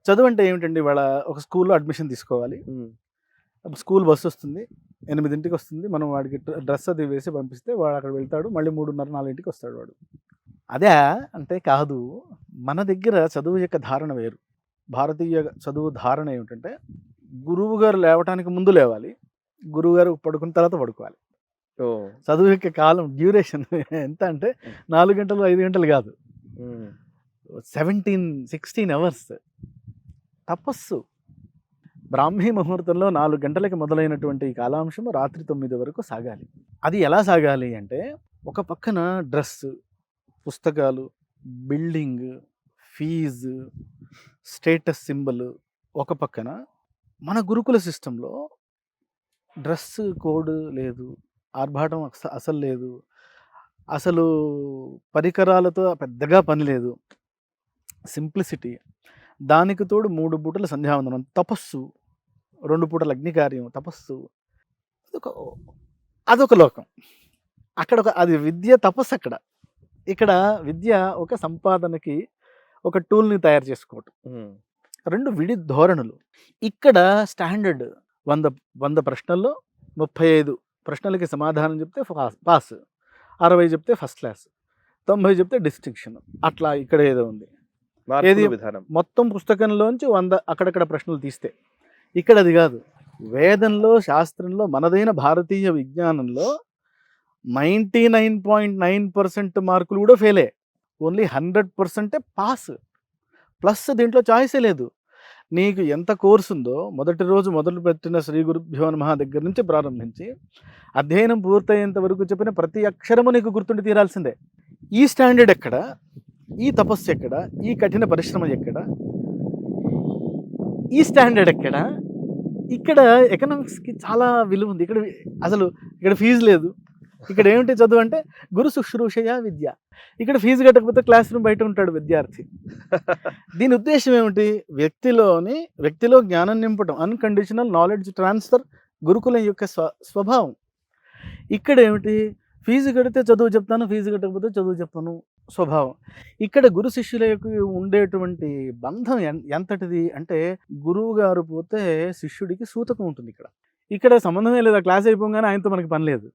చదువు అంటే ఏమిటండి? ఇవాళ ఒక స్కూల్‌లో అడ్మిషన్ తీసుకోవాలి. హ్మ్. స్కూల్ బస్ వస్తుంది. 8కి వస్తుంది. మనం వాడికి డ్రెస్ అది వేసి పంపిస్తే వాడు అక్కడ వెళ్తాడు. మళ్ళీ 3:30, 4కి వస్తాడు వాడు. అదా? అంటే కాదు. మన దగ్గర చదువు యొక్క ధారణ వేరు. భారతీయ చదువు ధారణ ఏమిటంటే, గురువుగారు లేవటానికి ముందు లేవాలి. గురువుగారు పడుకున్న తర్వాత పడుకోవాలి. ఓహ్! చదువు యొక్క కాలం డ్యూరేషన్ ఎంత అంటే 4 గంటలు, 5 గంటలు కాదు. హ్మ్. 17, 16 అవర్స్ తపస్సు. బ్రాహ్మీ ముహూర్తంలో 4 గంటలకి మొదలైనటువంటి ఈ కాలాంశం రాత్రి 9 వరకు సాగాలి. అది ఎలా సాగాలి అంటే, ఒక పక్కన డ్రెస్, పుస్తకాలు, బిల్డింగ్, ఫీజు, స్టేటస్ సింబల్ ఒక పక్కన. మన గురుకుల సిస్టంలో డ్రెస్ కోడ్ లేదు, ఆర్భాటం అసలు లేదు, అసలు పరికరాలతో పెద్దగా పని లేదు, సింప్లిసిటీ. దానికి తోడు 3 పూటల సంధ్యావందనం, తపస్సు, 2 పూటల అగ్నికార్యం, తపస్సు. అదొక లోకం. అక్కడ అది విద్య, తపస్సు అక్కడ. ఇక్కడ విద్య ఒక సంపాదనకి ఒక టూల్ని తయారు చేసుకోవటం. 2 విడి ధోరణులు. ఇక్కడ స్టాండర్డ్ 100 ప్రశ్నల్లో 35 ప్రశ్నలకి సమాధానం చెప్తే పాస్, 60 చెప్తే ఫస్ట్ క్లాస్, 90 చెప్తే డిస్టింక్షన్. అట్లా ఇక్కడ ఏదో ఉంది. ఏది మొత్తం పుస్తకంలోంచి 100 అక్కడక్కడ ప్రశ్నలు తీస్తే. ఇక్కడ అది కాదు. వేదంలో, శాస్త్రంలో, మనదైన భారతీయ విజ్ఞానంలో 99.9% మార్కులు కూడా ఫెయిలే. Only 100% pass. ప్లస్ దీంట్లో చాయిసే లేదు. నీకు ఎంత కోర్సు ఉందో మొదటి రోజు మొదలుపెట్టిన శ్రీ గురుభ్యో నమః దగ్గర నుంచి ప్రారంభించి అధ్యయనం పూర్తయ్యేంత వరకు చెప్పిన ప్రతి అక్షరము నీకు గుర్తుండి తీరాల్సిందే. ఈ స్టాండర్డ్ ఎక్కడ? ఈ తపస్సు ఎక్కడ? ఈ కఠిన పరిశ్రమ ఎక్కడ? ఈ స్టాండర్డ్ ఎక్కడ? ఇక్కడ ఎకనామిక్స్కి చాలా విలువ ఉంది. ఇక్కడ ఫీజు లేదు. ఇక్కడ ఏమిటి చదువు అంటే గురు శుశ్రూషయ విద్య. ఇక్కడ ఫీజు కట్టకపోతే క్లాస్ రూమ్ బయట ఉంటాడు విద్యార్థి. దీని ఉద్దేశం ఏమిటి? వ్యక్తిలో జ్ఞానం నింపటం, అన్కండిషనల్ నాలెడ్జ్ ట్రాన్స్ఫర్ గురుకులం యొక్క స్వభావం. ఇక్కడ ఏమిటి? ఫీజు కడితే చదువు చెప్తాను, ఫీజు కట్టకపోతే చదువు చెప్పను స్వభావం. ఇక్కడ గురు శిష్యులకు ఉండేటువంటి బంధం ఎంతటిది అంటే, గురువు గారు పోతే శిష్యుడికి సూతకం ఉంటుంది. ఇక్కడ సంబంధమే లేదు. క్లాస్ అయిపోగానే ఆయనతో మనకి పని లేదు.